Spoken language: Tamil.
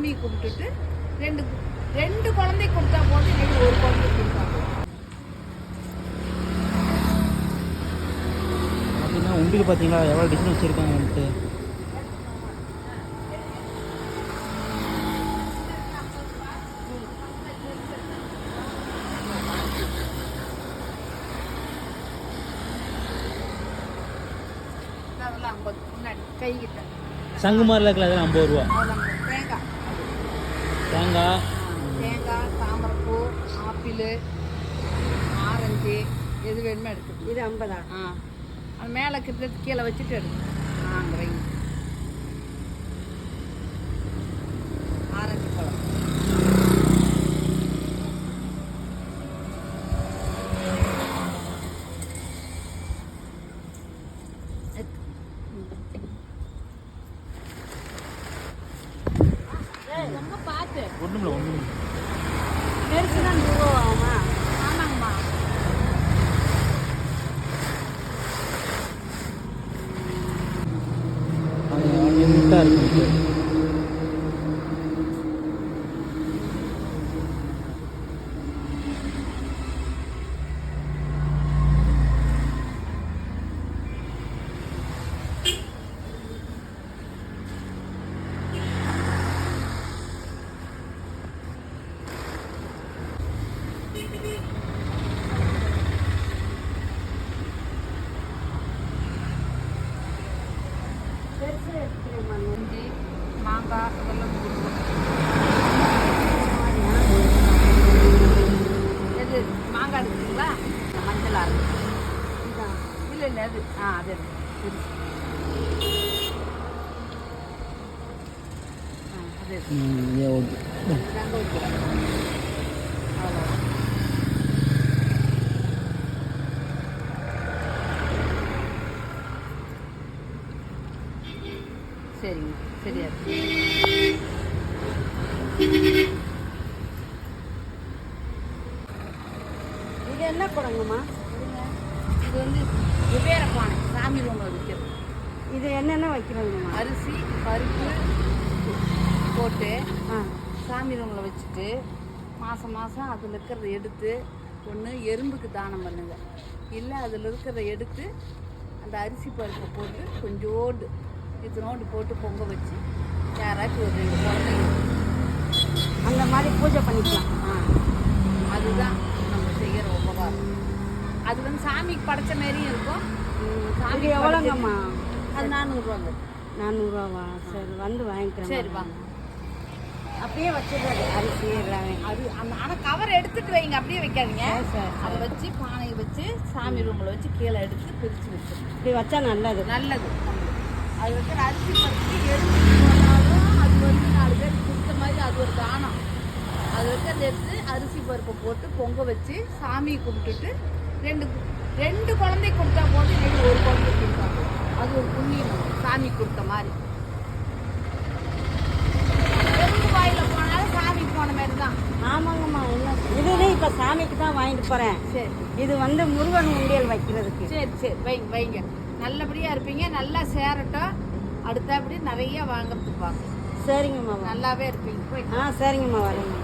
சாமி கும்பிட்டுட்டு ரெண்டு ரெண்டு குழந்தை கொடுத்தா போதும், இன்னைக்கு ஒரு குழந்தை கொடுத்தா போதும். பார்த்தீங்கன்னா உண்டியில் பார்த்தீங்களா எவ்வளோ டிசைன் வச்சுருக்காங்கன்ட்டு. சங்கு மாதிரில இருக்கல அதெல்லாம் 50 ரூபா. தேங்காய் தேங்காய், தாமரைப்பூ, ஆப்பிள், ஆரஞ்சு எது வேணுமோ எடுத்து. இது 50. அது மேலே கிட்ட கீழே வச்சுட்டு எடுத்து அங்கே வைங்க. ஆரஞ்சு பழம் ரொம்ப பார்த்து. ஒன்றும் பெருசுதான் 100 ரூபா ஆகுமா? ஆமாங்கம்மா. நீட்டாக இருக்கு. இஞ்சி, மாங்காய் இதெல்லாம் 100 ரூபா. எது மாங்காய் இருக்குங்களா? மஞ்சள் அரைச்சி இல்லை இல்லை அது அது அவ்வளோ. சரிங்க, சரியா இருக்கு. இது என்ன குடங்கம்மா? இது வந்து வெவ்வேறு பானை சாமி ரூமில் வைக்கிறது. இது என்னென்ன வைக்கிறதுங்கம்மா? அரிசி பருப்பு போட்டு சாமி ரூமில் வச்சுட்டு மாதம் மாதம் அதில் இருக்கிறத எடுத்து ஒன்று எறும்புக்கு தானம் பண்ணுங்க, இல்லை அதில் இருக்கிறத எடுத்து அந்த அரிசி பருப்பை போட்டு கொஞ்சோண்டு இதனோடு போட்டு பொங்க வச்சு யாராச்சும் ஒரு 2 குழந்தைங்க அந்த மாதிரி பூஜை பண்ணிக்கலாம். அதுதான் நம்ம செய்கிற உபகாரம். அது வந்து சாமிக்கு படைச்ச மாரியும் இருக்கும். சாமி எவ்வளோங்கம்மா? அது 400 ரூபாங்க. 400 ரூபாவா? சரி வந்து வாங்கிக்கிறேன். சரி வாங்க. அப்படியே வச்சிடுறது அரிசி எல்லாமே. அது ஆனால் கவர் எடுத்துட்டு வைங்க, அப்படியே வைக்காதீங்க. அதை வச்சு பானையை வச்சு சாமி ரூமில் வச்சு கீழே எடுத்து பிரித்து வச்சிருக்கோம். இப்படி வச்சா நல்லது நல்லது. அது வந்து அரிசி பறித்து எடுத்து போனாலும் அது வந்து 4 பேர் கொடுத்த மாதிரி அது ஒரு தானம். அது வந்து அதை எடுத்து அரிசி பருப்பை போட்டு பொங்க வச்சு சாமியை கும்பிட்டுட்டு ரெண்டு குழந்தை கொடுத்தா போதும், இன்னைக்கு ஒரு குழந்தை கொடுத்தா போதும். அது ஒரு புண்ணியம், சாமி கொடுத்த மாதிரி. வாயில் போனாலும் சாமி போன மாதிரி தான். ஆமாங்கம்மா. இதுவே இப்போ சாமிக்கு தான் வாங்கிட்டு போகிறேன். சரி, இது வந்து முருகன் உண்டியல் வைக்கிறதுக்கு. சரி சரி வைங்க வைங்க. நல்லபடியாக இருப்பீங்க, நல்லா சேரட்டும். அடுத்தபடி நிறைய வாங்குறதுக்கு வாங்க. சரிங்கம்மா, நல்லாவே இருப்பீங்க. சரிங்கம்மா வரேங்க.